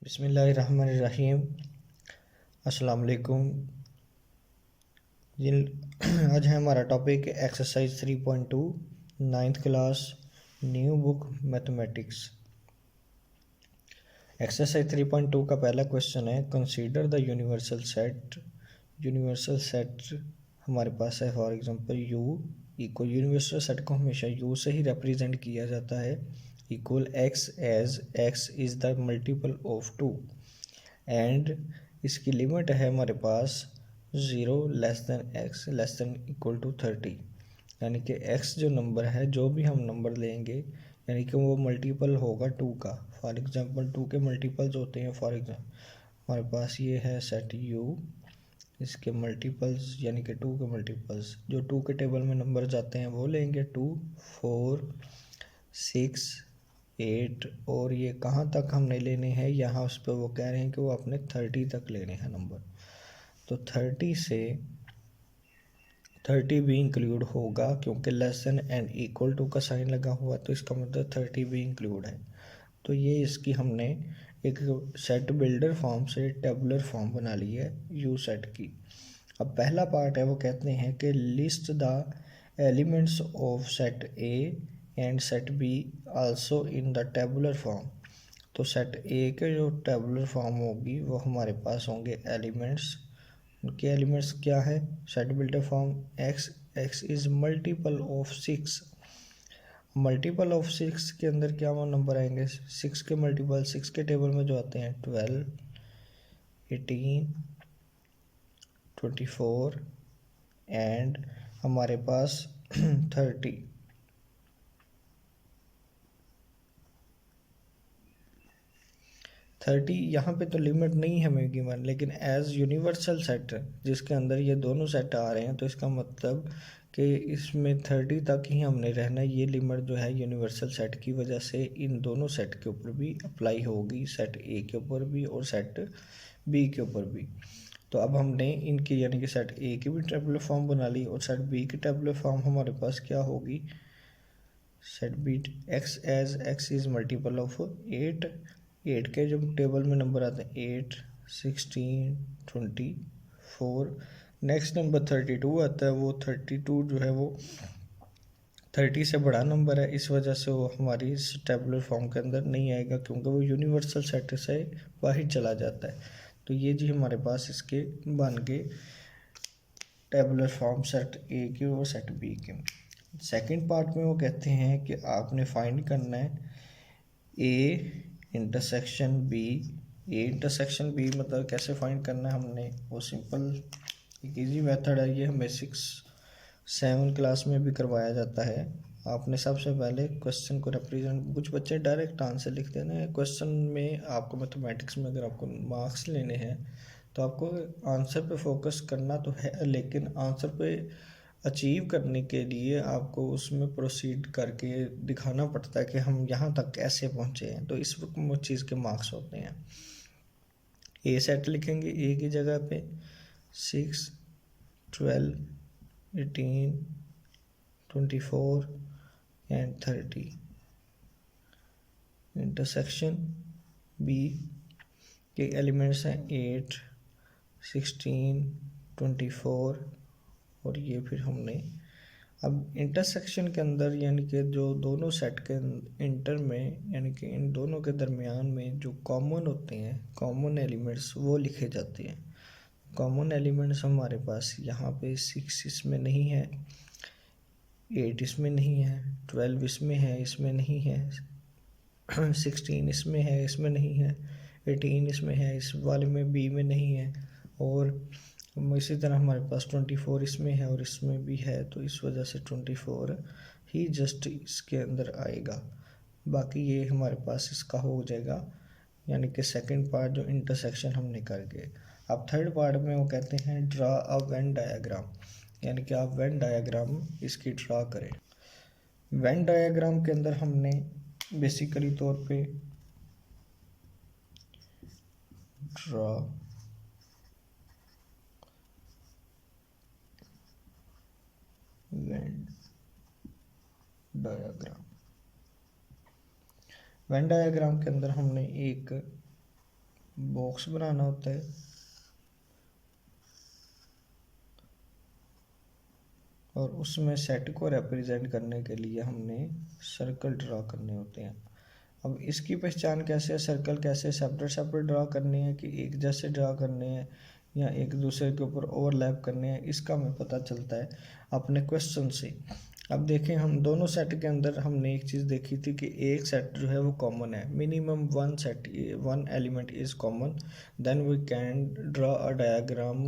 बिस्मिल्लाहिर्रहमानिर्रहीम। अस्सलाम वालेकुम। आज है हमारा topic exercise 3.2 ninth class new book mathematics. Exercise 3.2 का पहला क्वेश्चन है consider the universal set. Universal set हमारे पास है for example U equal, universal set को हमेशा यू से ही रिप्रेजेंट किया जाता है, equal X as X is the multiple of 2 and इसकी लिमिट है हमारे पास 0 less than X less than equal to 30, यानी कि x जो नंबर है, जो भी हम नंबर लेंगे यानी कि वो मल्टीपल होगा 2 का। फॉर एग्जांपल 2 के मल्टीपल्स होते हैं, फॉर एग्जांपल हमारे पास ये है सेट u, इसके मल्टीपल्स यानी कि 2 के मल्टीपल्स जो 2 के टेबल में नंबर जाते हैं वो लेंगे 2, 4, 6, 8 और ये कहाँ तक हमने लेने हैं, यहाँ उस पर वो कह रहे हैं कि वो अपने 30 तक लेने हैं नंबर। तो 30 से 30 भी इंक्लूड होगा क्योंकि less than and equal to का साइन लगा हुआ, तो इसका मतलब 30 भी इंक्लूड है। तो ये इसकी हमने एक सेट बिल्डर फॉर्म से टेबुलर फॉर्म बना ली है यू सेट की। अब पहला पार्ट है, वो कहते हैं कि list the elements of set A and set be also in the tabular form. तो सेट ए के जो टेबुलर फॉर्म होगी वो हमारे पास होंगे एलिमेंट्स। उनके एलिमेंट्स क्या है, set builder form x, x is multiple of 6। Multiple of 6 के अंदर क्या वो नंबर आएंगे, 6 के मल्टीपल 6 के टेबल में जो आते हैं 12, 18, 24 एंड हमारे पास 30। यहाँ पे तो लिमिट नहीं है हमें गिवन, लेकिन एज यूनिवर्सल सेट जिसके अंदर ये दोनों सेट आ रहे हैं, तो इसका मतलब कि इसमें 30 तक ही हमने रहना है। ये लिमिट जो है यूनिवर्सल सेट की वजह से इन दोनों सेट के ऊपर भी अप्लाई होगी, सेट ए के ऊपर भी और सेट बी के ऊपर भी। तो अब हमने इनकी यानी कि सेट ए की भी टेबुलर फॉर्म बना ली और सेट बी की टेबुलर फॉर्म हमारे पास क्या होगी, set B X as X is multiple of 8। 8 के जो टेबल में नंबर आते हैं 8, 16, 24। नेक्स्ट नंबर 32 आता है, वो 32 जो है वो 30 से बड़ा नंबर है, इस वजह से वो हमारी इस टेबुलर फॉर्म के अंदर नहीं आएगा क्योंकि वो यूनिवर्सल सेट से बाहर चला जाता है। तो ये जी हमारे पास इसके बन गए टेबुलर फॉर्म सेट ए के और सेट बी के। सेकंड पार्ट में वो कहते हैं कि आपने फाइंड करना है A intersection B. A intersection B मतलब कैसे फाइंड करना है हमने, वो सिंपल एक इजी मेथड है, ये हमें 6-7 क्लास में भी करवाया जाता है। आपने सबसे पहले क्वेश्चन को रिप्रेजेंट, कुछ बच्चे डायरेक्ट आंसर लिख देना है क्वेश्चन में। आपको मैथमेटिक्स में अगर आपको मार्क्स लेने हैं तो आपको आंसर पे फोकस करना तो है, लेकिन आंसर पे अचीव करने के लिए आपको उसमें प्रोसीड करके दिखाना पड़ता है कि हम यहाँ तक कैसे पहुँचे हैं, तो इस चीज़ के मार्क्स होते हैं। ए सेट लिखेंगे, ए की जगह पे 6, 12, 18, 24 एंड 30। इंटरसेक्शन बी के एलिमेंट्स हैं 8, 16, 24 और ये फिर हमने अब इंटरसेक्शन के अंदर यानी कि जो दोनों सेट के इंटर में यानी कि इन दोनों के दरमियान में जो कॉमन होते हैं, कॉमन एलिमेंट्स वो लिखे जाते हैं। कॉमन एलिमेंट्स हमारे पास यहाँ पे 6 इसमें नहीं है, 8 इसमें नहीं है, 12 इसमें है, इसमें नहीं है, 16 इसमें है, इसमें नहीं है, 18 इसमें है, इस वाले में बी में नहीं है, और इसी तरह हमारे पास 24 इसमें है और इसमें भी है, तो इस वजह से 24 ही जस्ट इसके अंदर आएगा। बाकी ये हमारे पास इसका हो जाएगा, यानी कि सेकंड पार्ट जो इंटरसेक्शन हमने कर गए। अब थर्ड पार्ट में वो कहते हैं ड्रा अ वेन डायग्राम, यानी कि आप वेन डायग्राम इसकी ड्रा करें। वेन डायग्राम के अंदर हमने बेसिकली तौर पे draw Venn diagram, Venn diagram के अंदर हमने एक बॉक्स बनाना होता है, और उसमें सेट को रिप्रेजेंट करने के लिए हमने सर्कल ड्रा करने होते हैं। अब इसकी पहचान कैसे है, सर्कल कैसे सेपरेट सेपरेट ड्रा करने हैं कि एक जैसे ड्रा करने हैं या एक दूसरे के ऊपर ओवरलैप करने हैं, इसका हमें पता चलता है अपने क्वेश्चन से। अब देखें, हम दोनों सेट के अंदर हमने एक चीज़ देखी थी कि एक सेट जो है वो कॉमन है, minimum one element is common, then we can draw a diagram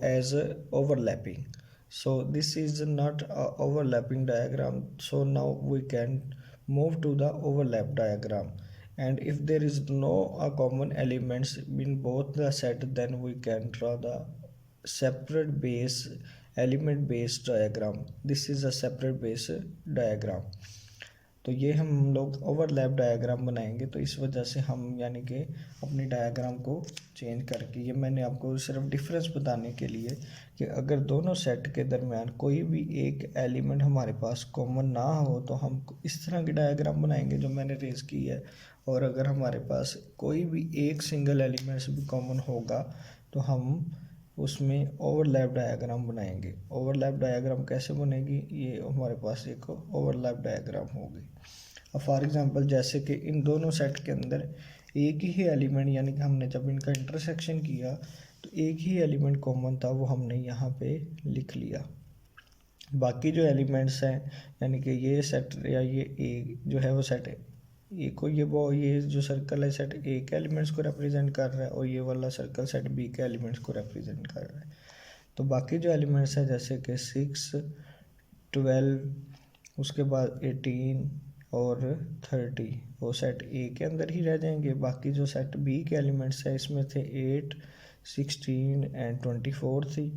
as overlapping. So this is not a overlapping diagram, so now we can move to the overlap diagram. And if there is no common elements in both the set, then we can draw the separate base element based diagram. This is a separate base diagram. तो ये हम लोग overlap diagram बनाएंगे, तो इस वजह से हम यानी कि अपनी डायग्राम को चेंज करके, ये मैंने आपको सिर्फ डिफरेंस बताने के लिए कि अगर दोनों सेट के दरमियान कोई भी एक एलिमेंट हमारे पास कॉमन ना हो तो हम इस तरह की डायग्राम बनाएंगे जो मैंने रेज की है, और अगर हमारे पास कोई भी एक सिंगल एलिमेंट्स भी कॉमन होगा तो हम उसमें ओवरलैप डायग्राम बनाएंगे। ओवरलैप डायग्राम कैसे बनेगी, ये हमारे पास एक ओवरलैप डायग्राम होगी। अब फॉर एग्जांपल जैसे कि इन दोनों सेट के अंदर एक ही एलिमेंट, यानी कि हमने जब इनका इंटरसेक्शन किया तो एक ही एलिमेंट कॉमन था, वो हमने यहाँ पे लिख लिया। बाकी जो एलिमेंट्स हैं, यानी कि ये सेट या ये ए जो है वो सेट ए को, ये जो सर्कल है सेट ए के एलिमेंट्स को रिप्रेजेंट कर रहा है, और ये वाला सर्कल सेट बी के एलिमेंट्स को रिप्रेजेंट कर रहा है। तो बाकी जो एलिमेंट्स हैं जैसे कि 6, 12, उसके बाद 18 और 30, वो सेट ए के अंदर ही रह जाएंगे। बाकी जो सेट बी के एलिमेंट्स हैं इसमें थे 8, 16 एंड 24 थी,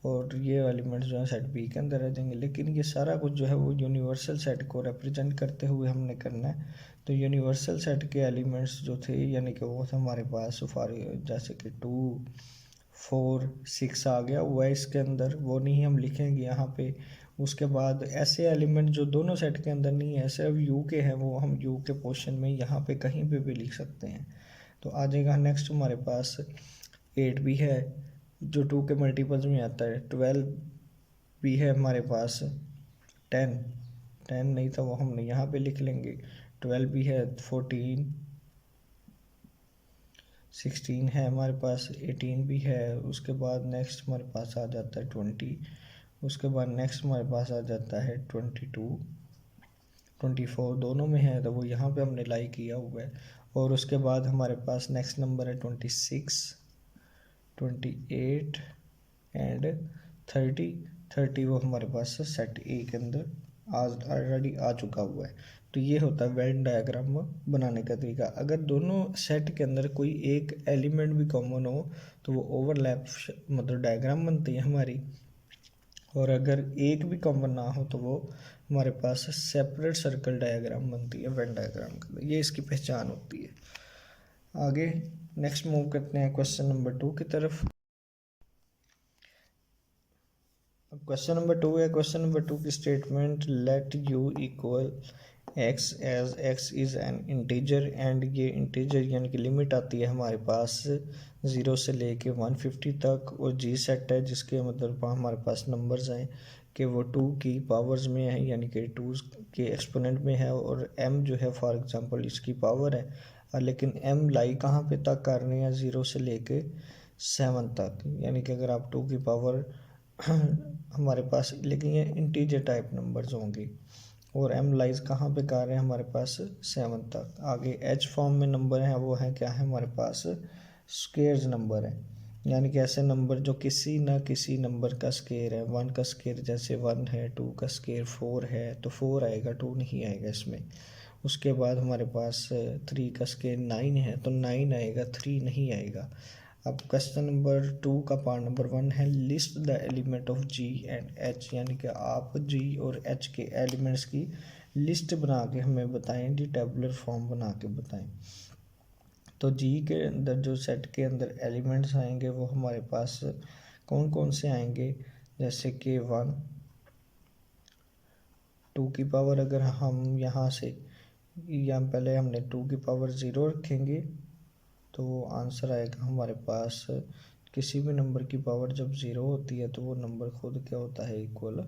और ये एलिमेंट्स जो है सेट बी के अंदर रह जाएंगे। लेकिन ये सारा कुछ जो है वो यूनिवर्सल सेट को रिप्रेजेंट करते हुए हमने करना है। तो यूनिवर्सल सेट के एलिमेंट्स जो थे, यानी कि वो थे हमारे पास फॉर जैसे कि 2, 4, 6 आ गया हुआ है इसके अंदर, वो नहीं हम लिखेंगे यहाँ पे। उसके बाद ऐसे एलिमेंट जो दोनों सेट के अंदर नहीं है, सिर्फ यू के हैं, वो हम यू के पोर्शन में यहाँ पे कहीं पे भी लिख सकते हैं। तो आ जाएगा नेक्स्ट हमारे पास 8 भी है जो 2 के मल्टीपल्स में आता है, 12 भी है हमारे पास, 10 नहीं था वो हमने यहाँ पे लिख लेंगे, 12 भी है, 14, 16 है हमारे पास, 18 भी है। उसके बाद नेक्स्ट हमारे पास आ जाता है 20, उसके बाद नेक्स्ट हमारे पास आ जाता है 22, 24 दोनों में है, तो वो यहाँ पे हमने लाई किया हुआ है। और उसके बाद हमारे पास नेक्स्ट नंबर है 26, 28 एंड 30 वो हमारे पास सेट ए के अंदर ऑलरेडी आ चुका हुआ है। तो ये होता है वेन डायग्राम बनाने का तरीका। अगर दोनों सेट के अंदर कोई एक एलिमेंट भी कॉमन हो तो वो ओवरलैप मतलब डायग्राम बनती है हमारी, और अगर एक भी कॉमन ना हो तो वो हमारे पास सेपरेट सर्कल डायग्राम बनती है वेन डायग्राम का। ये इसकी पहचान होती है। आगे नेक्स्ट मूव करते हैं क्वेश्चन नंबर 2 की तरफ। क्वेश्चन नंबर 2 है। क्वेश्चन नंबर 2 की statement, let U equal X as X is an integer, and ये इंटीजर यानी कि लिमिट आती है हमारे पास 0 से लेके 150 तक, और जी सेट है जिसके मतलब हमारे पास नंबर्स हैं कि वो 2 की पावर्स में है, यानी कि 2 के एक्सपोनेंट में है, और m जो है फॉर एग्जांपल इसकी पावर है, लेकिन m लाई कहाँ पे तक कर रहे हैं, 0 से लेके 7 तक, यानी कि अगर आप 2 की पावर हमारे पास, लेकिन ये इंटीजर टाइप नंबर्स होंगे, और m लाइज कहाँ पे कर रहे हैं हमारे पास 7 तक। आगे h फॉर्म में नंबर है, वो है क्या है हमारे पास स्क्वेयर्स नंबर है, यानी कि ऐसे नंबर जो किसी ना किसी नंबर का स्क्वेयर है। 1 का स्क्वेयर जैसे 1 है, 2 का स्क्वेयर 4 है तो 4 आएगा, 2 नहीं आएगा इसमें। उसके बाद हमारे पास 3 का स्क्वेयर 9 है तो 9 आएगा, 3 नहीं आएगा। अब क्वेश्चन नंबर 2 का पार्ट नंबर 1 है, list the element of G and H, यानी कि आप जी और एच के एलिमेंट्स की लिस्ट बना के हमें बताएं, जी टेबुलर फॉर्म बना के बताएं। तो जी के अंदर जो सेट के अंदर एलिमेंट्स आएंगे वो हमारे पास कौन कौन से आएंगे, जैसे कि 1, 2 की पावर, अगर हम यहाँ से या पहले हमने 2 की पावर 0 रखेंगे, तो आंसर आएगा हमारे पास, किसी भी नंबर की पावर जब 0 होती है तो वो नंबर खुद क्या होता है, इक्वल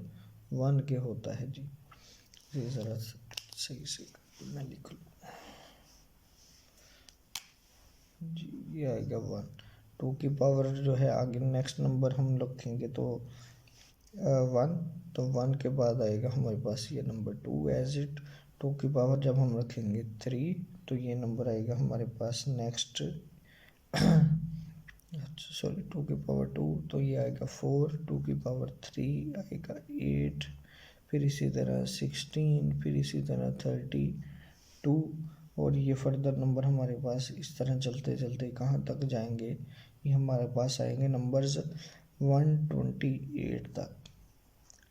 1 के होता है जी। ये ज़रा सही से मैं लिख लूँ जी, ये आएगा 1। 2 की पावर जो है आगे नेक्स्ट नंबर हम रखेंगे तो 1, तो 1 के बाद आएगा हमारे पास ये नंबर 2 एज इट। 2 की पावर जब हम रखेंगे 3 तो ये नंबर आएगा हमारे पास नेक्स्ट अच्छा सॉरी 2 की पावर 2 तो ये आएगा 4, 2 की पावर 3 आएगा 8, फिर इसी तरह 16, फिर इसी तरह 32, और ये फर्दर नंबर हमारे पास इस तरह चलते चलते कहाँ तक जाएंगे, ये हमारे पास आएंगे नंबर्स 128 तक,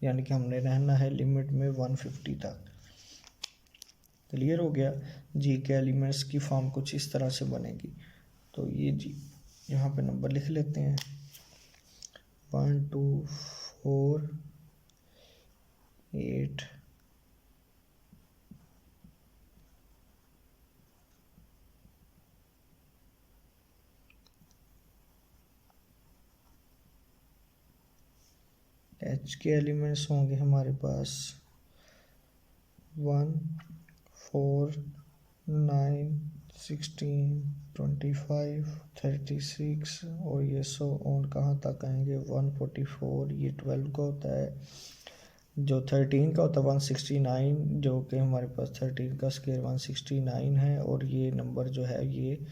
यानी कि हमने रहना है लिमिट में 150 तक। क्लियर हो गया जी के एलिमेंट्स की फॉर्म कुछ इस तरह से बनेगी। तो ये जी यहाँ पे नंबर लिख लेते हैं 1 2 4 8 एच के एलिमेंट्स होंगे हमारे पास 1 4 9 16 25 36 और ये 100 और कहाँ तक आएंगे 144, ये 12 का होता है, जो 13 का होता है 169, जो कि हमारे पास 13 का स्केयर 169 है, और ये नंबर जो है ये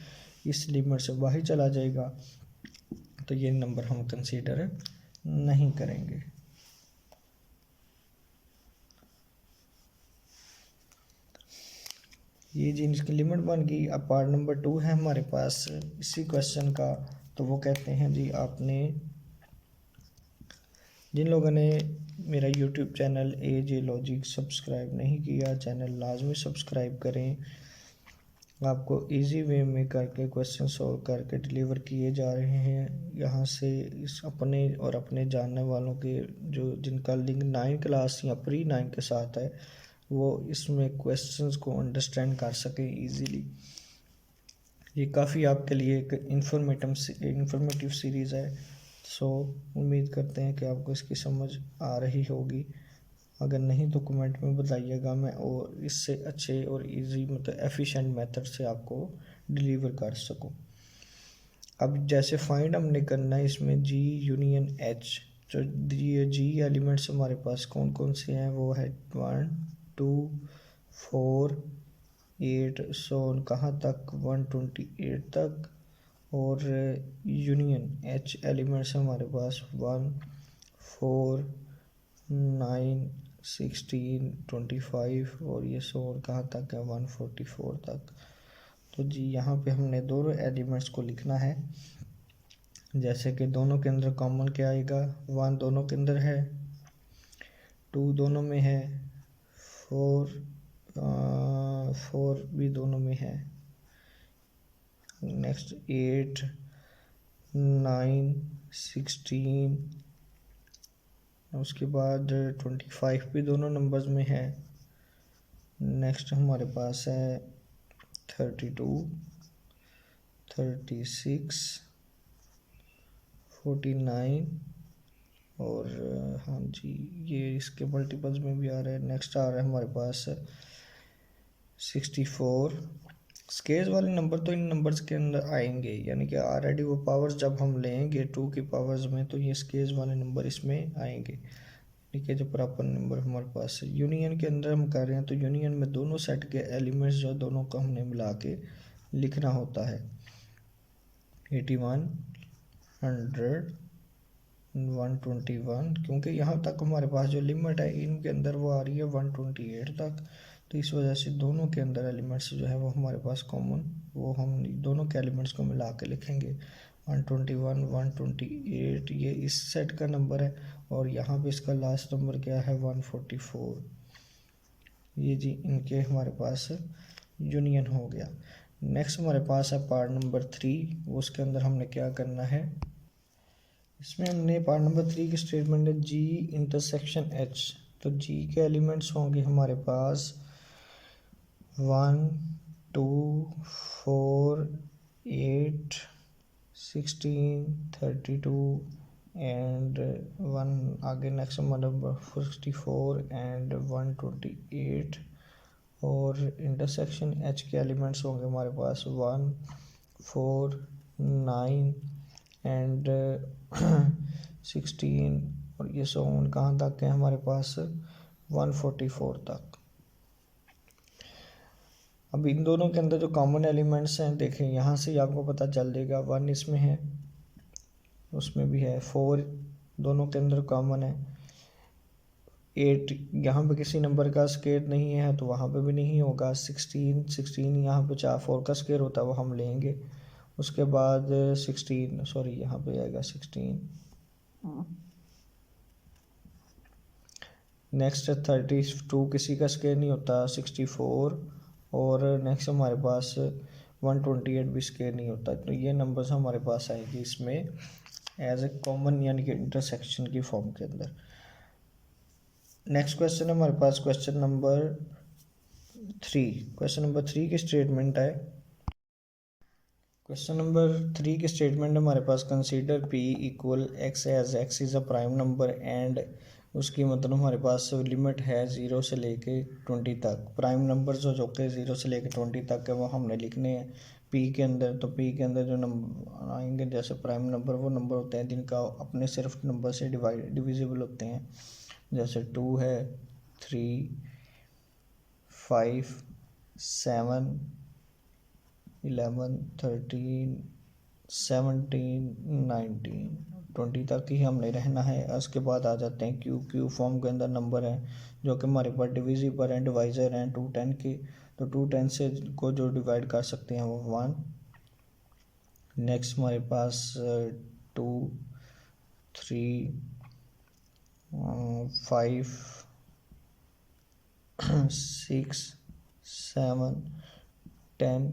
इस लिमिट से बाहर चला जाएगा, तो ये नंबर हम कंसीडर नहीं करेंगे। ये जी इसकी लिमिट बन गई। अब पार्ट नंबर 2 है हमारे पास इसी क्वेश्चन का, तो वो कहते हैं जी आपने जिन लोगों ने मेरा YouTube channel AJ logic subscribe नहीं किया, चैनल लाजमी सब्सक्राइब करें। आपको इजी वे में करके क्वेश्चन सॉल्व करके डिलीवर किए जा रहे हैं यहाँ से, इस अपने और अपने जानने वालों के जो जिनका लिंक 9 क्लास या प्री 9 के साथ है वो इसमें क्वेश्चंस को अंडरस्टैंड कर सकें इजीली। ये काफ़ी आपके लिए एक इंफॉर्मेटिव सीरीज़ है, सो उम्मीद करते हैं कि आपको इसकी समझ आ रही होगी। अगर नहीं तो कमेंट में बताइएगा, मैं और इससे अच्छे और इजी मतलब एफिशिएंट मेथड से आपको डिलीवर कर सकूं। अब जैसे फाइंड हमने करना है इसमें G यूनियन H, जो G एलिमेंट्स हमारे पास कौन कौन से हैं वो है 1 2 4 8 सो कहाँ तक 128 तक, और यूनियन H एलिमेंट्स हमारे पास 1 4 9 16 25 और ये 100 कहाँ तक है 144 तक। तो जी यहाँ पे हमने दोनों एलिमेंट्स को लिखना है, जैसे कि दोनों के अंदर कॉमन क्या आएगा 1 दोनों के अंदर है, 2 दोनों में है, 4 भी दोनों में है, नेक्स्ट 8 9 16, उसके बाद 25 भी दोनों नंबर्स में है, नेक्स्ट हमारे पास है 32 36 49 और हाँ जी ये इसके मल्टीपल्स में भी आ रहा है। नेक्स्ट आ रहा है हमारे पास 64। स्केज वाले नंबर तो इन नंबर्स के अंदर आएंगे, यानी कि ऑलरेडी वो पावर्स जब हम लेंगे 2 की पावर्स में तो ये स्केज वाले नंबर इसमें आएंगे, ठीक है। जो प्रॉपर नंबर हमारे पास है यूनियन के अंदर हम कर रहे हैं, तो यूनियन में दोनों सेट के एलिमेंट्स जो दोनों को हमने मिला के लिखना होता है 81 100 121, क्योंकि यहाँ तक हमारे पास जो लिमिट है इनके अंदर वो आ रही है 128 तक, तो इस वजह से दोनों के अंदर एलिमेंट्स जो है वो हमारे पास कॉमन, वो हम दोनों के एलिमेंट्स को मिला के लिखेंगे 121 128, ये इस सेट का नंबर है, और यहाँ पे इसका लास्ट नंबर क्या है 144। ये जी इनके हमारे पास यूनियन हो गया। नेक्स्ट हमारे पास है पार्ट नंबर 3, उसके अंदर हमने क्या करना है, इसमें हमने पार्ट नंबर 3 की स्टेटमेंट है G इंटरसेक्शन H, तो G के एलिमेंट्स होंगे हमारे पास 1 2 4 8 16, 32 एंड 1 आगे नेक्स्ट नंबर 64 एंड 128 और इंटरसेक्शन एच के एलिमेंट्स होंगे हमारे पास 1, 4, 9 एंड 16 और ये सोन कहाँ तक है हमारे पास 144 तक। अब इन दोनों के अंदर जो कॉमन एलिमेंट्स हैं देखें, यहाँ से आपको पता चल जाएगा 1 इसमें है, उसमें भी है, 4 दोनों के अंदर कॉमन है, 8 यहाँ पे किसी नंबर का स्केयर नहीं है तो वहाँ पे भी नहीं होगा, 16 यहाँ पे 4 का स्केयर होता है वो हम लेंगे। उसके बाद 16 सॉरी यहाँ पे आएगा 16। नेक्स्ट 32 किसी का स्केयर नहीं होता, 64 और नेक्स्ट हमारे पास 128 भी स्केयर नहीं होता। तो ये नंबर्स हमारे पास आएंगे इसमें एज ए कॉमन यानी कि इंटरसेक्शन की फॉर्म के अंदर। नेक्स्ट क्वेश्चन है हमारे पास क्वेश्चन नंबर 3 की स्टेटमेंट है। क्वेश्चन नंबर 3 की स्टेटमेंट हमारे पास consider p equal x as x is a prime number and उसकी मतलब हमारे पास लिमिट है 0 से लेके 20 तक। प्राइम नंबर जो कि 0 से लेके 20 तक है वो हमने लिखने हैं p के अंदर। तो p के अंदर जो नंबर आएंगे जैसे प्राइम नंबर वो नंबर होते हैं जिनका अपने सिर्फ नंबर से डिविजिबल होते हैं, जैसे 2 है, 3, 5, 7, 11, 13, 17, 19, 20 तक ही हमने रहना है। उसके बाद आ जाते हैं क्यू फॉर्म के अंदर नंबर हैं जो कि हमारे पास डिविजिबल हैं, डिवाइज़र हैं 2 10 के। तो 2 10 से को जो डिवाइड कर सकते हैं वो 1। नेक्स्ट हमारे पास 2, 3, 5, 6, 7, 10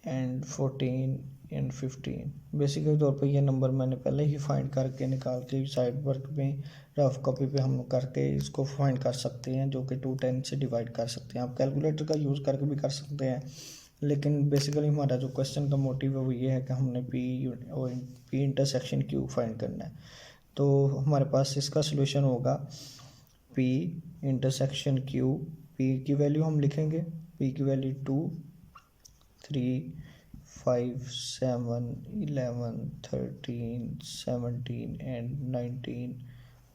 एंड 14 एंड 15। बेसिकली तौर पे ये नंबर मैंने पहले ही फाइंड करके निकाल के साइड वर्क में रफ कॉपी पे हम करके इसको फाइंड कर सकते हैं जो कि 2 10 से डिवाइड कर सकते हैं। आप कैलकुलेटर का यूज़ करके भी कर सकते हैं, लेकिन बेसिकली हमारा जो क्वेश्चन का मोटिव है वो ये है कि हमने पी इंटरसेक्शन क्यू फाइंड करना है। तो हमारे पास इसका सोल्यूशन होगा p इंटरसेक्शन q। p की वैल्यू हम लिखेंगे, p की वैल्यू 2, 3, 5, 7, 11, 13, 17 एंड 19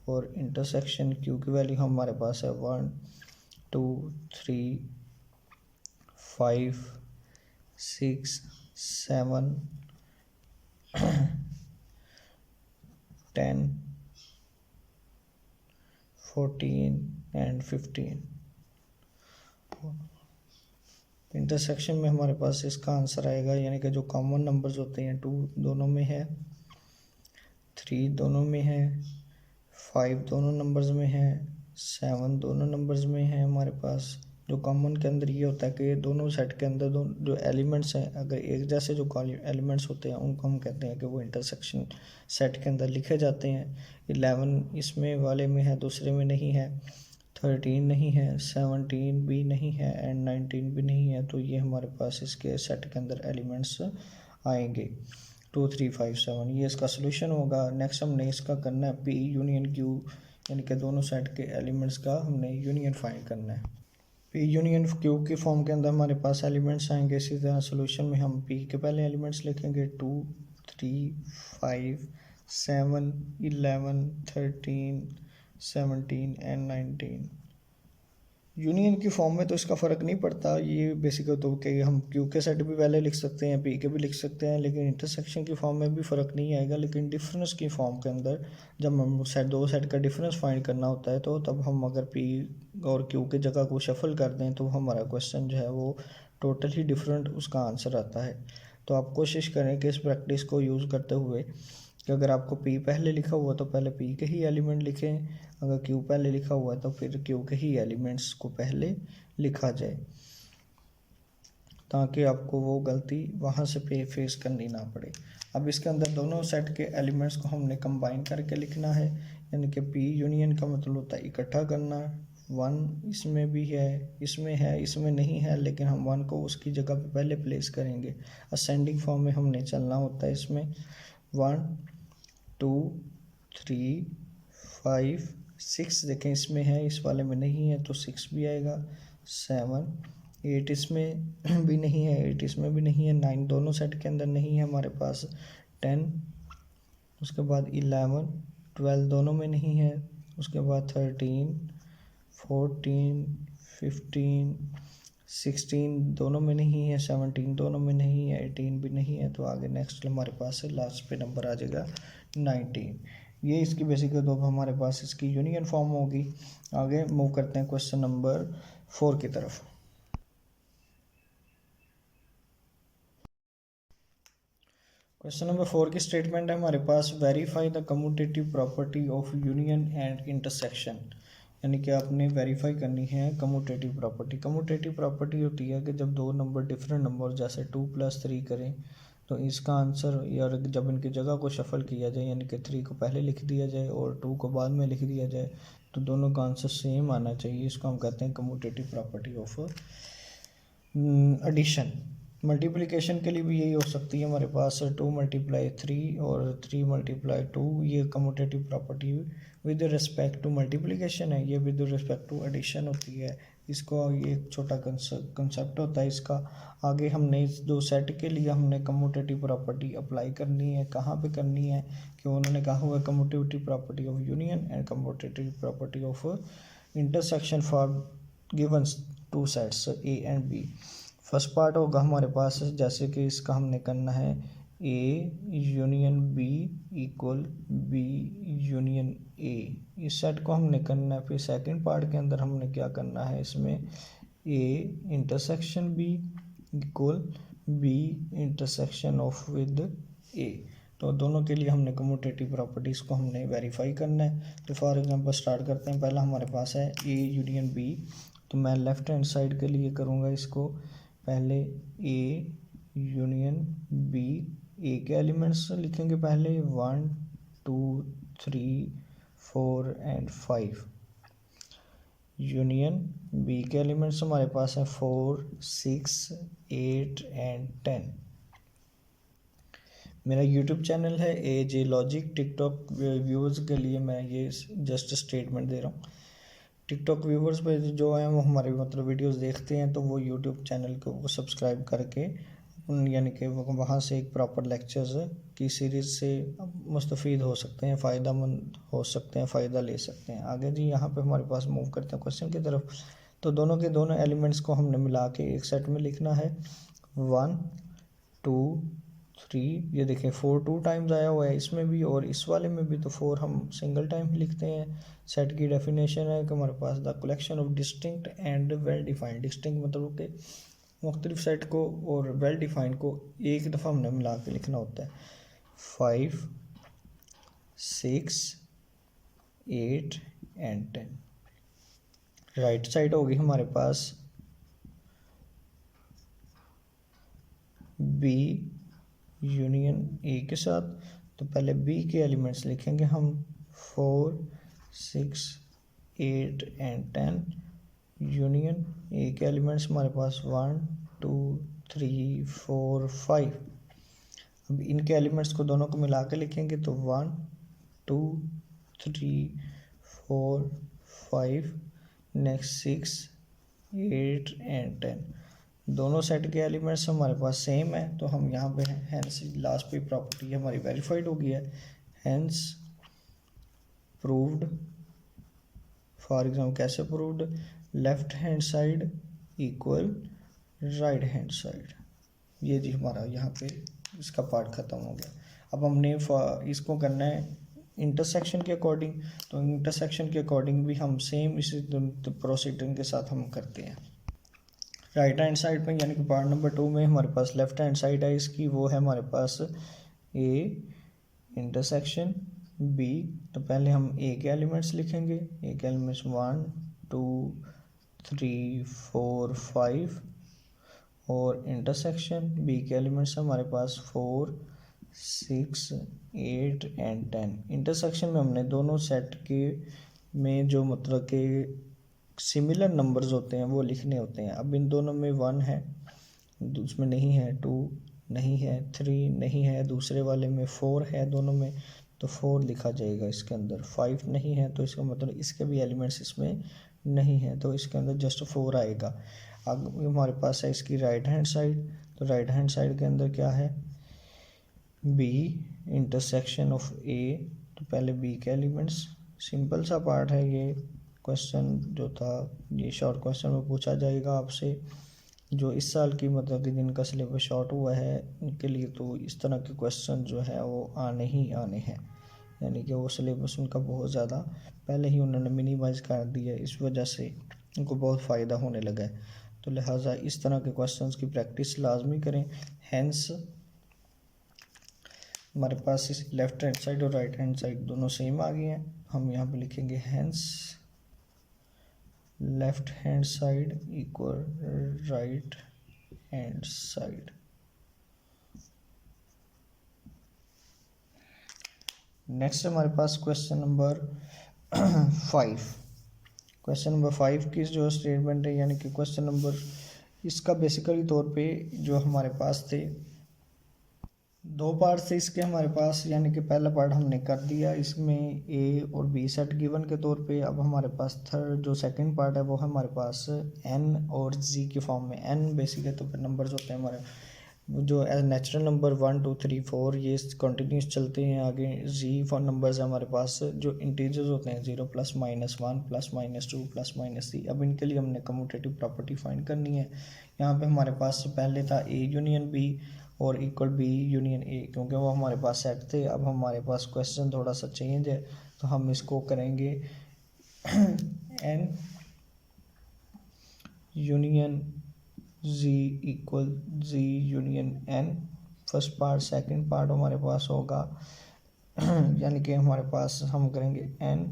और इंटरसेक्शन q की वैल्यू हमारे पास है 1, 2, 3, 5, 6, 7, 10, 14 एंड 15। इंटरसेक्शन में हमारे पास इसका आंसर आएगा यानी कि जो कॉमन नंबर्स होते हैं 2 दोनों में है, 3 दोनों में है, 5 दोनों नंबर्स में है, 7 दोनों नंबर्स में है। हमारे पास जो कॉमन के अंदर ये होता है कि दोनों सेट के अंदर जो एलिमेंट्स हैं अगर एक जैसे जो एलिमेंट्स होते हैं उनको हम कहते हैं कि वो इंटरसेक्शन सेट के अंदर लिखे जाते हैं। 11 इसमें वाले में है, दूसरे में नहीं है, 13 नहीं है, 17 भी नहीं है एंड 19 भी नहीं है। तो ये हमारे पास इसके सेट के अंदर एलिमेंट्स आएंगे 2, 3, 5, 7। ये इसका सोल्यूशन होगा। नेक्स्ट हमने इसका करना है p यूनियन q यानी कि दोनों सेट के एलिमेंट्स का हमने यूनियन फाइंड करना है। p यूनियन q की फॉर्म के अंदर हमारे पास एलिमेंट्स आएंगे। इसी तरह सोल्यूशन में हम p के पहले एलिमेंट्स लिखेंगे 2, 3, 5, 7, 11, 13, 17 एंड 19। यूनियन की फॉर्म में तो इसका फ़र्क नहीं पड़ता, ये बेसिकली तो कि हम क्यू के सेट भी पहले लिख सकते हैं, पी के भी लिख सकते हैं, लेकिन इंटरसेक्शन की फॉर्म में भी फ़र्क नहीं आएगा। लेकिन डिफरेंस की फॉर्म के अंदर जब हम दो सेट का डिफरेंस फाइंड करना होता है तो तब हम अगर पी और क्यू की जगह को शफल कर दें तो हमारा क्वेश्चन जो है वो टोटल ही डिफरेंट उसका आंसर आता है। तो आप कोशिश करें कि इस प्रैक्टिस को यूज़ करते हुए कि अगर आपको p पहले लिखा हुआ तो पहले p के ही एलिमेंट लिखें, अगर q पहले लिखा हुआ है तो फिर q के ही एलिमेंट्स को पहले लिखा जाए ताकि आपको वो गलती वहाँ से फेस करनी ना पड़े। अब इसके अंदर दोनों सेट के एलिमेंट्स को हमने कंबाइन करके लिखना है यानी कि p यूनियन का मतलब होता है इकट्ठा करना, वन इसमें भी है, इसमें नहीं है, लेकिन हम वन को उसकी जगह पे पहले प्लेस करेंगे। असेंडिंग फॉर्म में हमने चलना होता है इसमें। 1 2 3 5 6 देखें इसमें है, इस वाले में नहीं है तो 6 भी आएगा। 7 8 इसमें भी नहीं है, 8 इसमें भी नहीं है। 9 दोनों सेट के अंदर नहीं है हमारे पास। 10 उसके बाद 11 12 दोनों में नहीं है। उसके बाद 13 14 15 16 दोनों में नहीं है। 17 दोनों में नहीं है। 18 भी नहीं है। तो आगे नेक्स्ट हमारे पास है, लास्ट पे नंबर आ जाएगा 19। ये इसकी बेसिक तो हमारे पास इसकी यूनियन फॉर्म होगी। आगे मूव करते हैं क्वेश्चन नंबर 4 की तरफ। क्वेश्चन नंबर 4 की स्टेटमेंट है हमारे पास, verify the commutative property of union and intersection. यानी कि आपने वेरीफाई करनी है कम्यूटेटिव प्रॉपर्टी। कम्यूटेटिव प्रॉपर्टी होती है कि जब दो नंबर डिफरेंट नंबर जैसे 2 + 3 करें तो इसका आंसर, या जब इनकी जगह को शफल किया जाए यानी कि 3 को पहले लिख दिया जाए और 2 को बाद में लिख दिया जाए तो दोनों का आंसर सेम आना चाहिए। इसको हम कहते हैं commutative property of addition. Multiplication के लिए भी यही हो सकती है हमारे पास, 2 × 3 और 3 × 2। ये commutative property with respect to multiplication है, ये विद रिस्पेक्ट टू एडिशन होती है। इसको ये एक छोटा कंसेप्ट होता है इसका। आगे हमने इस दो सेट के लिए हमने कम्यूटेटिव प्रॉपर्टी अप्लाई करनी है। कहाँ पे करनी है कि उन्होंने कहा हुआ है commutative property of union and commutative property of intersection for given two sets A and B. First part होगा हमारे पास, जैसे कि इसका हमने करना है A union B equal B union A, इस सेट को हमने करना है। फिर सेकंड पार्ट के अंदर हमने क्या करना है, इसमें A intersection B equal B intersection of with A. तो दोनों के लिए हमने कम्यूटेटिव प्रॉपर्टीज़ को हमने वेरीफाई करना है। तो फॉर एग्जांपल स्टार्ट करते हैं। पहला हमारे पास है ए यूनियन बी, तो मैं लेफ़्ट हैंड साइड के लिए करूँगा इसको। पहले ए यूनियन बी, ए के एलिमेंट्स लिखेंगे पहले 1 2 3 4 एंड 5। यूनियन बी के एलिमेंट्स हमारे पास हैं 4 6 8 एंड 10। मेरा यूट्यूब चैनल है AJ लॉजिक। टिकटॉक व्यूअर्स के लिए मैं ये जस्ट स्टेटमेंट दे रहा हूँ। टिकटॉक व्यूवर्स पे जो है वो हमारे मतलब वीडियोस देखते हैं तो वो यूट्यूब चैनल को वो सब्सक्राइब करके यानी कि वहाँ से एक प्रॉपर लेक्चर्स की सीरीज़ से मुस्तफ़ीद हो सकते हैं, फ़ायदेमंद हो सकते हैं, फ़ायदा ले सकते हैं। आगे जी यहाँ पे हमारे पास मूव करते हैं क्वेश्चन की तरफ। तो दोनों के दोनों एलिमेंट्स को हमने मिला के एक सेट में लिखना है। 1 2 3, ये देखें 4 2 टाइम्स आया हुआ है इसमें भी और इस वाले में भी, तो 4 हम सिंगल टाइम ही लिखते हैं। सेट की डेफिनेशन है कि हमारे पास the collection of distinct and well defined. Distinct मतलब कि मुख्तलिफ सेट को और वेल डिफाइंड को एक दफ़ा हमने मिला के लिखना होता है। 5 6 8 एंड 10। राइट साइड होगी हमारे पास बी यूनियन ए के साथ। तो पहले बी के एलिमेंट्स लिखेंगे हम 4 6 8 एंड 10। यूनियन ए के एलिमेंट्स हमारे पास 1 2 3 4 5। अब इनके एलिमेंट्स को दोनों को मिला के लिखेंगे तो 1 2 3 4 5, नेक्स्ट 6 8 एंड 10। दोनों सेट के एलिमेंट्स हमारे पास सेम है तो हम यहाँ पे हैंस लास्ट पे प्रॉपर्टी हमारी वेरीफाइड हो गई है। Hence proved. फॉर एग्जाम्पल कैसे proved, left hand side equal right hand side. ये जी हमारा यहाँ पे इसका पार्ट ख़त्म हो गया। अब हमने इसको करना है इंटरसेक्शन के अकॉर्डिंग। तो इंटरसेक्शन के अकॉर्डिंग भी हम सेम इसी प्रोसीडिंग के साथ हम करते हैं। राइट हैंड साइड पे यानी कि पार्ट नंबर 2 में हमारे पास लेफ्ट हैंड साइड है इसकी, वो है हमारे पास ए इंटरसेक्शन बी। तो पहले हम ए के एलिमेंट्स लिखेंगे। ए के एलिमेंट्स 1 2 3 4 5 और इंटरसेक्शन बी के एलिमेंट्स हमारे पास 4 6 8 एंड 10। इंटरसेक्शन में हमने दोनों सेट के में जो मतलब के सिमिलर नंबर्स होते हैं वो लिखने होते हैं। अब इन दोनों में 1 है, उसमें नहीं है, 2 नहीं है, 3 नहीं है, दूसरे वाले में 4 है दोनों में, तो 4 लिखा जाएगा इसके अंदर। 5 नहीं है तो इसका मतलब इसके भी एलिमेंट्स इसमें नहीं है, तो इसके अंदर जस्ट 4 आएगा। अब हमारे पास है इसकी राइट हैंड साइड, तो राइट हैंड साइड के अंदर क्या है, बी इंटरसेक्शन ऑफ ए, तो पहले बी के एलिमेंट्स। सिंपल सा पार्ट है ये क्वेश्चन जो था, ये शॉर्ट क्वेश्चन में पूछा जाएगा आपसे, जो इस साल की मतलब कि जिनका सिलेबस शॉर्ट हुआ है उनके लिए तो इस तरह के क्वेश्चन जो है वो आने ही आने हैं, यानी कि वो सिलेबस उनका बहुत ज़्यादा पहले ही उन्होंने मिनिमाइज कर दिया, इस वजह से उनको बहुत फ़ायदा होने लगा है। तो लिहाजा इस तरह के क्वेश्चंस की प्रैक्टिस लाजमी करें। हैंस हमारे पास इस लेफ्ट हैंड साइड और राइट हैंड साइड दोनों सेम आ गए हैं, हम यहाँ पे लिखेंगे hence left hand side equal right hand side. Next हमारे पास क्वेश्चन नंबर 5। क्वेश्चन नंबर 5 की जो स्टेटमेंट है, यानी कि क्वेश्चन नंबर, इसका बेसिकली तौर पे जो हमारे पास थे 2 पार्ट थे इसके हमारे पास, यानी कि पहला पार्ट हमने कर दिया, इसमें ए और बी सेट गिवन के तौर पे। अब हमारे पास थर्ड जो सेकंड पार्ट है वो हमारे पास एन और जी के फॉर्म में। एन बेसिक है तो फिर नंबर्स होते हैं हमारे जो नेचुरल नंबर 1 2 3 4, ये कंटिन्यूस चलते हैं आगे। जी फॉर नंबर्स है हमारे पास जो इंटीजर्स होते हैं 0 +, -1 +, -2 +, -3। अब इनके लिए हमने कम्यूटेटिव प्रॉपर्टी फाइंड करनी है। यहाँ पे हमारे पास पहले था ए यूनियन बी और इक्वल बी यूनियन ए, क्योंकि वो हमारे पास सेट थे। अब हमारे पास क्वेश्चन थोड़ा सा चेंज है, तो हम इसको करेंगे N union G equal G union N, first part. Second part हमारे पास होगा यानी कि हमारे पास हम करेंगे N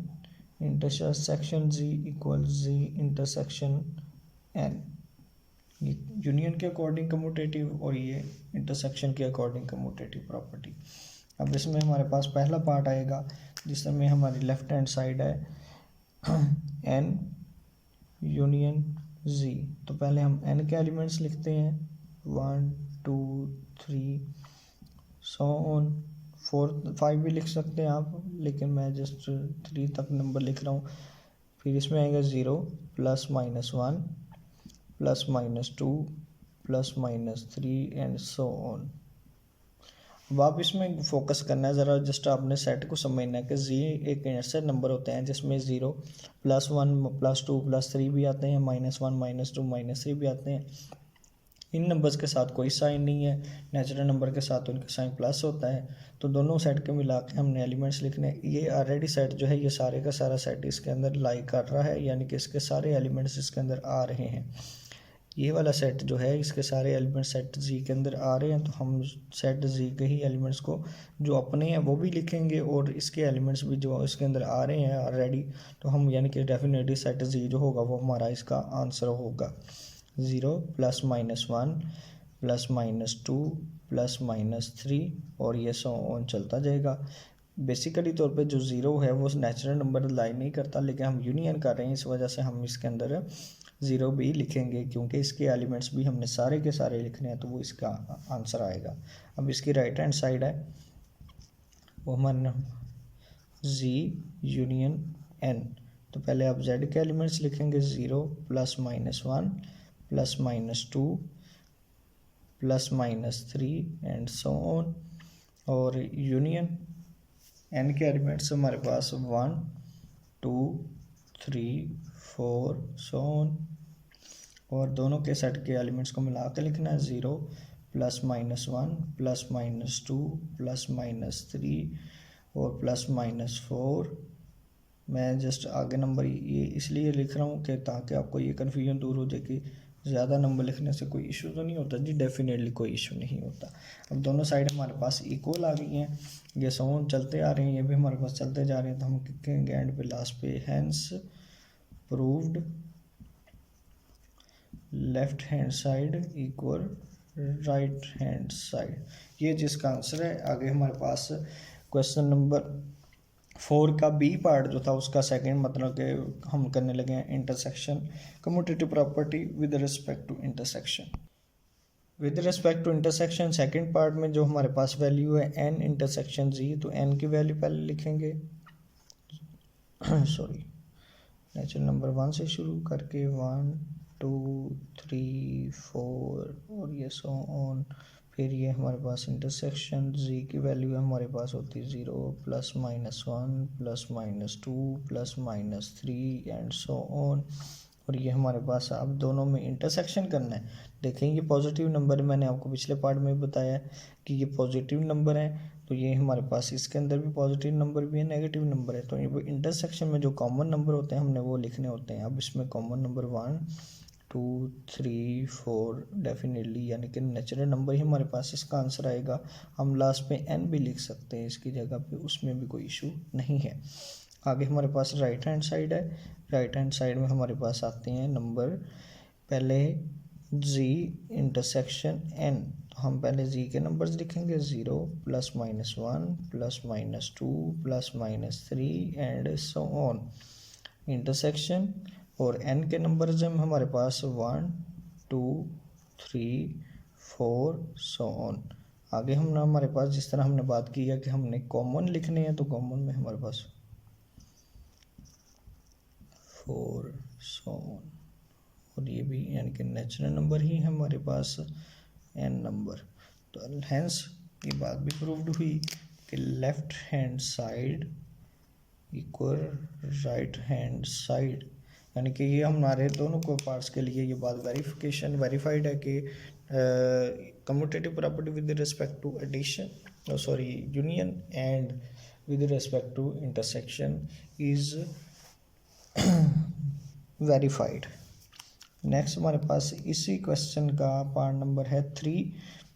intersection G equal G intersection N, ये यूनियन के अकॉर्डिंग कम्यूटेटिव और ये इंटरसेक्शन के अकॉर्डिंग कम्यूटेटिव प्रॉपर्टी। अब इसमें हमारे पास पहला पार्ट आएगा जिसमें हमारी लेफ्ट हैंड साइड है एन यूनियन जी। तो पहले हम एन के एलिमेंट्स लिखते हैं 1 2 3 सो ऑन, 4 5 भी लिख सकते हैं आप, लेकिन मैं जस्ट 3 तक नंबर लिख रहा हूँ। फिर इसमें आएगा 0 +, -1 +, -2 + -3 एंड सो ऑन। अब आप इसमें फोकस करना है ज़रा, जस्ट आपने सेट को समझना है कि जी एक ऐसे नंबर होते हैं जिसमें 0 +1 +2 +3 भी आते हैं, -1 -2 -3 भी आते हैं। इन नंबर्स के साथ कोई साइन नहीं है, नेचुरल नंबर के साथ उनका साइन प्लस होता है। तो दोनों सेट के मिला के हमने एलिमेंट्स लिखने हैं। ये ऑलरेडी सेट जो है ये सारे का सारा सेट इसके अंदर लाई कर रहा है, यानी कि इसके सारे एलिमेंट्स इसके अंदर आ रहे हैं। ये वाला सेट जो है इसके सारे एलिमेंट सेट जी के अंदर आ रहे हैं, तो हम सेट जी के ही एलिमेंट्स को जो अपने हैं वो भी लिखेंगे और इसके एलिमेंट्स भी जो इसके अंदर आ रहे हैं ऑलरेडी, तो हम यानी कि डेफिनेटली सेट जी जो होगा वो हमारा इसका आंसर होगा। 0 +, -1 +, -2 + -3 और ये सो ऑन चलता जाएगा। बेसिकली तौर पे जो 0 है वो नेचुरल नंबर लाइन नहीं करता, लेकिन हम यूनियन कर रहे हैं इस वजह से हम इसके अंदर 0 भी लिखेंगे, क्योंकि इसके एलिमेंट्स भी हमने सारे के सारे लिखने हैं, तो वो इसका आंसर आएगा। अब इसकी राइट हैंड साइड है वो हमारा जी यूनियन एन। तो पहले आप जेड के एलिमेंट्स लिखेंगे 0 +, -1 +, -2 + -3 एंड सो ऑन, और यूनियन एन के एलिमेंट्स हमारे पास 1 2 3 4 सो ऑन, और दोनों के सेट के एलिमेंट्स को मिला के लिखना है 0 +, -1 +, -2 + -3 और +, -4। मैं जस्ट आगे नंबर ये इसलिए लिख रहा हूँ कि ताकि आपको ये कन्फ्यूजन दूर हो जाए कि ज़्यादा नंबर लिखने से कोई इशू तो नहीं होता जी, डेफिनेटली कोई इशू नहीं होता। अब दोनों साइड हमारे पास इक्वल आ गई हैं, ये सोन चलते आ रहे हैं, ये भी हमारे पास चलते जा रहे हैं, तो हम लिखेंगे एंड पे लास्ट पे hence proved left hand side equal right hand side. ये जिसका आंसर है। आगे हमारे पास क्वेश्चन नंबर 4 का बी पार्ट जो था उसका सेकंड मतलब कि हम करने लगे हैं intersection commutative property with respect to intersection. With respect to intersection second part में जो हमारे पास वैल्यू है एन इंटरसेक्शन जी, तो एन की वैल्यू पहले लिखेंगे सॉरी नेचुरल नंबर 1 से शुरू करके 1 2 3 4 और ये सो ऑन। फिर ये हमारे पास इंटरसेक्शन जी की वैल्यू हमारे पास होती है 0 +-1 +-2 +-3 एंड सो ऑन। और ये हमारे पास अब दोनों में इंटरसेक्शन करना है। देखें ये पॉजिटिव नंबर है, मैंने आपको पिछले पार्ट में बताया कि ये पॉजिटिव नंबर है, तो ये हमारे पास इसके अंदर भी पॉजिटिव नंबर भी है, नेगेटिव नंबर है। तो ये इंटरसेक्शन में जो कॉमन नंबर होते हैं हमने वो लिखने होते हैं। अब इसमें कॉमन नंबर 1 2 3 4 डेफिनेटली यानी कि नेचुरल नंबर ही हमारे पास इसका आंसर आएगा। हम लास्ट में एन भी लिख सकते हैं इसकी जगह पे, उसमें भी कोई इशू नहीं है। आगे हमारे पास राइट हैंड साइड है। राइट हैंड साइड में हमारे पास आते हैं नंबर पहले जी इंटरसेक्शन एन, तो हम पहले जी के नंबर्स लिखेंगे 0 +-1 +-2 +-3 एंड सो ऑन इंटरसेक्शन। और एन के नंबर्स हैं हमारे पास 1 2 3 4 सो ऑन। आगे हम ना हमारे पास जिस तरह हमने बात की है कि हमने कॉमन लिखने हैं, तो कॉमन में हमारे पास 4 सो ऑन। और ये भी यानी कि नेचुरल नंबर ही है हमारे पास एन नंबर। तो हेंस ये बात भी प्रूव्ड हुई कि left hand side equal right hand side, यानी कि ये हमारे दोनों को पार्ट्स के लिए ये बात वेरीफाइड है कि commutative property with respect to addition sorry union and with respect to intersection is verified. Next हमारे पास इसी क्वेश्चन का पार्ट नंबर है 3।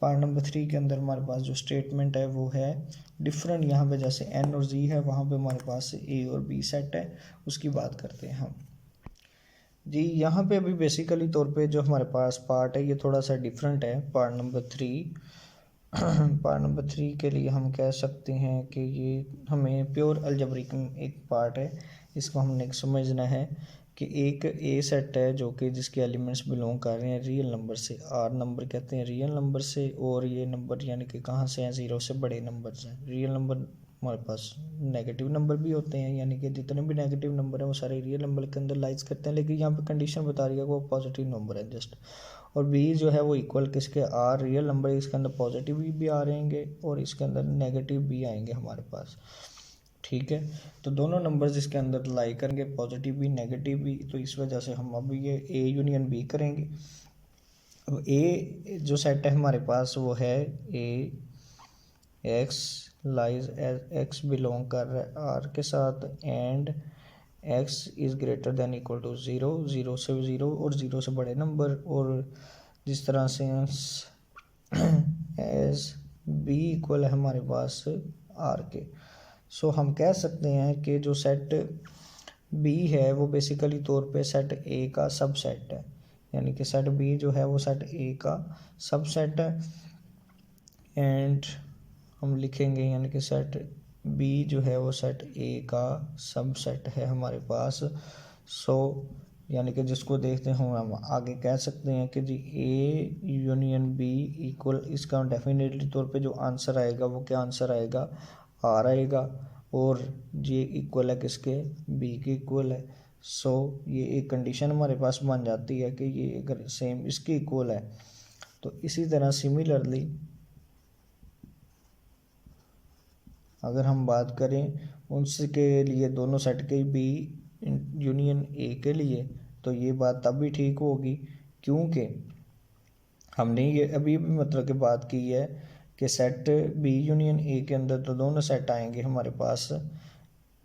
पार्ट नंबर 3 के अंदर हमारे पास जो स्टेटमेंट है वो है डिफरेंट। यहाँ पे जैसे एन और जी है, वहाँ पे हमारे पास ए और बी सेट है, उसकी बात करते हैं हम जी। यहाँ पे अभी बेसिकली तौर पे जो हमारे पास पार्ट है ये थोड़ा सा डिफरेंट है पार्ट नंबर 3। पार्ट नंबर 3 के लिए हम कह सकते हैं कि ये हमें प्योर अलजेब्रिक एक पार्ट है, इसको हमने समझना है कि एक ए सेट है जो कि जिसके एलिमेंट्स बिलोंग कर रहे हैं रियल नंबर से, आर नंबर कहते हैं रियल नंबर से, और ये नंबर यानी कि कहाँ से हैं, 0 से बड़े नंबर से। रियल नंबर हमारे पास नेगेटिव नंबर भी होते हैं, यानी कि जितने भी नेगेटिव नंबर हैं वो सारे रियल नंबर के अंदर लाइज करते हैं, लेकिन यहाँ पे कंडीशन बता रही है वो पॉजिटिव नंबर है जस्ट। और बी जो है वो इक्वल किसके, आर रियल नंबर, इसके अंदर पॉजिटिव भी आ रहेंगे और इसके अंदर नेगेटिव भी आएंगे हमारे पास, ठीक है। तो दोनों नंबर्स इसके अंदर लाई करेंगे, पॉजिटिव भी नेगेटिव भी, तो इस वजह से हम अब ये ए यूनियन बी करेंगे। अब ए जो सेट है हमारे पास वो है A X lies as X belong कर रहा है आर के साथ, and X is greater than equal to 0, 0 से 0 और 0 से बड़े नंबर। और जिस तरह से एज बी इक्वल है हमारे पास आर के। सो हम कह सकते हैं कि जो सेट बी है वो बेसिकली तौर पे सेट ए का सबसेट है, यानी कि सेट बी जो है वो सेट ए का सबसेट है। एंड हम लिखेंगे यानी कि सेट बी जो है वो सेट ए का सबसेट है हमारे पास। सो यानी कि जिसको देखते हैं हम आगे कह सकते हैं कि जी ए यूनियन बी इक्वल, इसका डेफिनेटली तौर पे जो आंसर आएगा वो क्या आंसर आएगा, आर आएगा, और ये इक्वल है किसके, बी के इक्वल है। सो ये एक कंडीशन हमारे पास बन जाती है कि ये अगर सेम इसके इक्वल है। तो इसी तरह सिमिलरली अगर हम बात करें उसके लिए दोनों सेट के बी यूनियन ए के लिए, तो ये बात तब भी ठीक होगी क्योंकि हमने ये अभी भी मतलब कि बात की है कि सेट बी यूनियन ए के अंदर तो दोनों सेट आएंगे हमारे पास।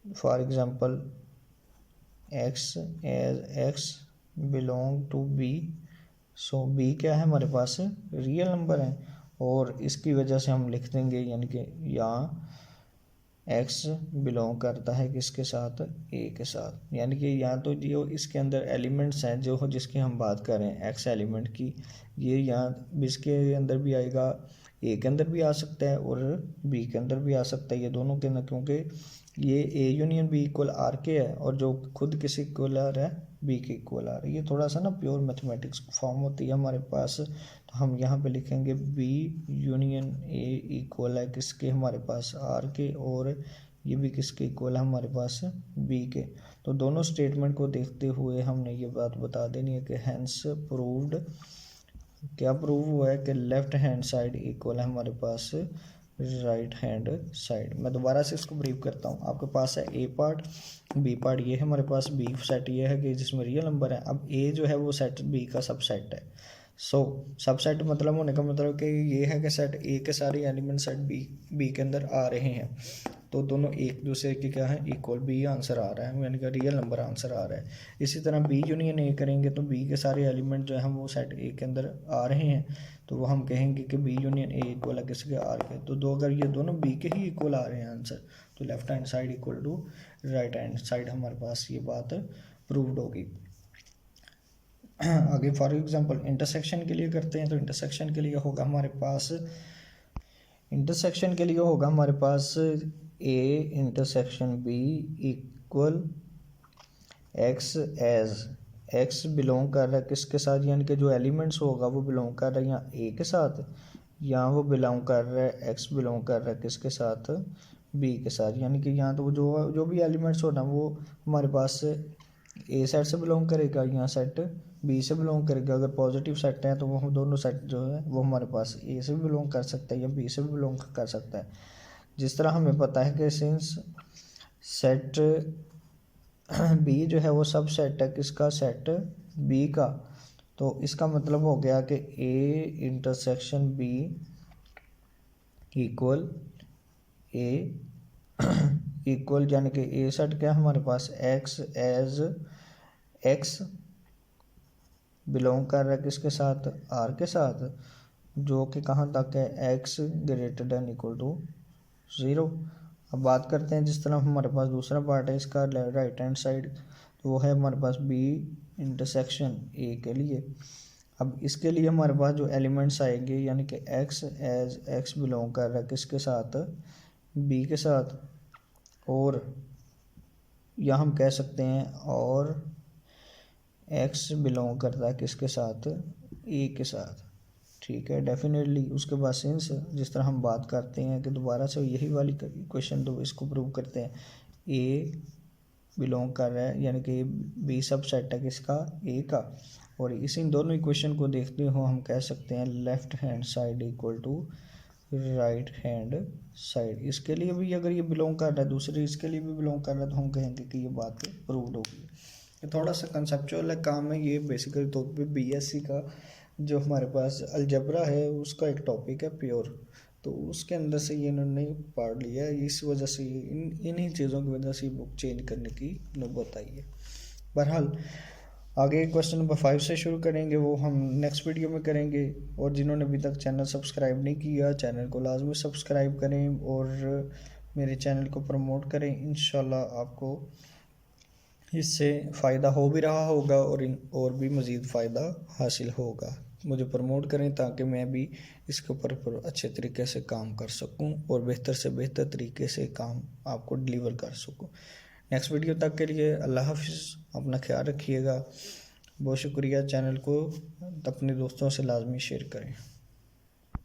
For example X as X belong to B, so B क्या है हमारे पास रियल नंबर है, और इसकी वजह से हम लिख देंगे यानी कि यहाँ एक्स बिलोंग करता है किसके साथ, ए के साथ। यानी कि यहाँ तो जो इसके अंदर एलिमेंट्स हैं जो जिसकी हम बात कर रहे हैं एक्स एलिमेंट की, ये यहाँ इसके अंदर भी आएगा, ए के अंदर भी आ सकता है और बी के अंदर भी आ सकता है, ये दोनों के अंदर, क्योंकि ये A union B equal R के है और जो खुद किसी इक्वल आ रहा है बी के इक्वल आ रहा है। ये थोड़ा सा ना प्योर मैथमेटिक्स फॉर्म होती है हमारे पास, तो हम यहाँ पे लिखेंगे बी यूनियन ए इक्वल है किसके, हमारे पास आर के, और ये भी किसके इक्वल है, हमारे पास बी के। तो दोनों स्टेटमेंट को देखते हुए हमने ये बात बता देनी है कि हैंस प्रूव्ड, क्या प्रूव हुआ है कि लेफ्ट हैंड साइड इक्वल है हमारे पास राइट हैंड साइड। मैं दोबारा से इसको ब्रीफ करता हूँ। आपके पास है ए पार्ट, बी पार्ट, ये है हमारे पास बी सेट ये है कि जिसमें रियल नंबर है। अब ए जो है वो सेट बी का सबसेट है। सबसेट मतलब होने का मतलब कि ये है कि सेट ए के सारे एलिमेंट सेट बी के अंदर आ रहे हैं, तो दोनों एक दूसरे के क्या है इक्वल, बी आंसर आ रहा है, यानी कि रियल नंबर आंसर आ रहा है। इसी तरह बी यूनियन ए करेंगे तो बी के सारे एलिमेंट जो हैं वो सेट ए के अंदर आ रहे हैं, तो वो हम कहेंगे कि बी यूनियन ए इक्वल है किसके, आर के। तो दो अगर ये दोनों बी के ही इक्वल आ रहे हैं आंसर, तो left hand side equal to right hand side, हमारे पास ये बात प्रूव्ड होगी। आगे फॉर एग्जांपल इंटरसेक्शन के लिए करते हैं, तो इंटरसेक्शन के लिए होगा हमारे पास A intersection B equal X, as X belong कर रहा है किसके साथ, यानी कि जो एलिमेंट्स होगा वो बिलोंग कर रहा है यहाँ ए के साथ, या वो बिलोंग कर रहा है एक्स बिलोंग कर रहा है किसके साथ, बी के साथ। यानी कि यहाँ तो जो भी एलिमेंट्स होना वो हमारे पास ए सेट से बिलोंग करेगा, यहाँ सेट बी से बिलोंग करेगा। अगर पॉजिटिव सेट है तो वो हम दोनों सेट जो है वो हमारे पास ए से भी बिलोंग कर सकता है या बी से भी बिलोंग कर सकता है। जिस तरह हमें पता है कि सिंस सेट बी जो है वो सब सेट है किसका, सेट बी का, तो इसका मतलब हो गया कि A intersection B equal A equal, यानी कि ए सेट क्या हमारे पास एक्स, एज एक्स बिलोंग कर रहा है किसके साथ, आर के साथ, जो कि कहाँ तक है, X greater than equal to 0। अब बात करते हैं जिस तरह हमारे पास दूसरा पार्ट है इसका राइट हैंड साइड, तो वो है हमारे पास बी इंटरसेक्शन ए के लिए। अब इसके लिए हमारे पास जो एलिमेंट्स आएंगे, यानी कि एक्स, एज एक्स बिलोंग कर रहा है किसके साथ, बी के साथ, और या हम कह सकते हैं और एक्स बिलोंग करता है किसके साथ, ए के साथ, ठीक है। डेफिनेटली उसके बाद सिंस जिस तरह हम बात करते हैं कि दोबारा से यही वाली क्वेश्चन तो इसको प्रूव करते हैं, ए बिलोंग कर रहा है यानी कि बी सब सेट है किसका, ए का, और इसी दोनों इक्वेशन को देखते हो हम कह सकते हैं left hand side equal to right hand side. इसके लिए भी अगर ये बिलोंग कर रहा है, दूसरे इसके लिए भी बिलोंग कर रहा है, तो हम कहेंगे कि ये बात प्रूव्ड होगी। ये थोड़ा सा कंसेप्चुअल काम है, ये बेसिकली तौर पे बीएससी का जो हमारे पास अलजबरा है उसका एक टॉपिक है प्योर, तो उसके अंदर से ये इन्होंने पढ़ लिया है, इस वजह से इन्हीं चीज़ों की वजह से बुक चेंज करने की नौबत आई है। बहरहाल आगे क्वेश्चन नंबर 5 से शुरू करेंगे, वो हम नेक्स्ट वीडियो में करेंगे। और जिन्होंने अभी तक चैनल सब्सक्राइब नहीं किया, चैनल को लाजमी सब्सक्राइब करें और मेरे चैनल को प्रमोट करें। इंशाल्लाह आपको इससे फ़ायदा हो भी रहा होगा और भी मज़ीद फ़ायदा हासिल होगा। मुझे प्रमोट करें ताकि मैं भी इसके ऊपर अच्छे तरीके से काम कर सकूं और बेहतर से बेहतर तरीके से काम आपको डिलीवर कर सकूं। नेक्स्ट वीडियो तक के लिए अल्लाह हाफिज़, अपना ख्याल रखिएगा। बहुत शुक्रिया। चैनल को अपने दोस्तों से लाजमी शेयर करें।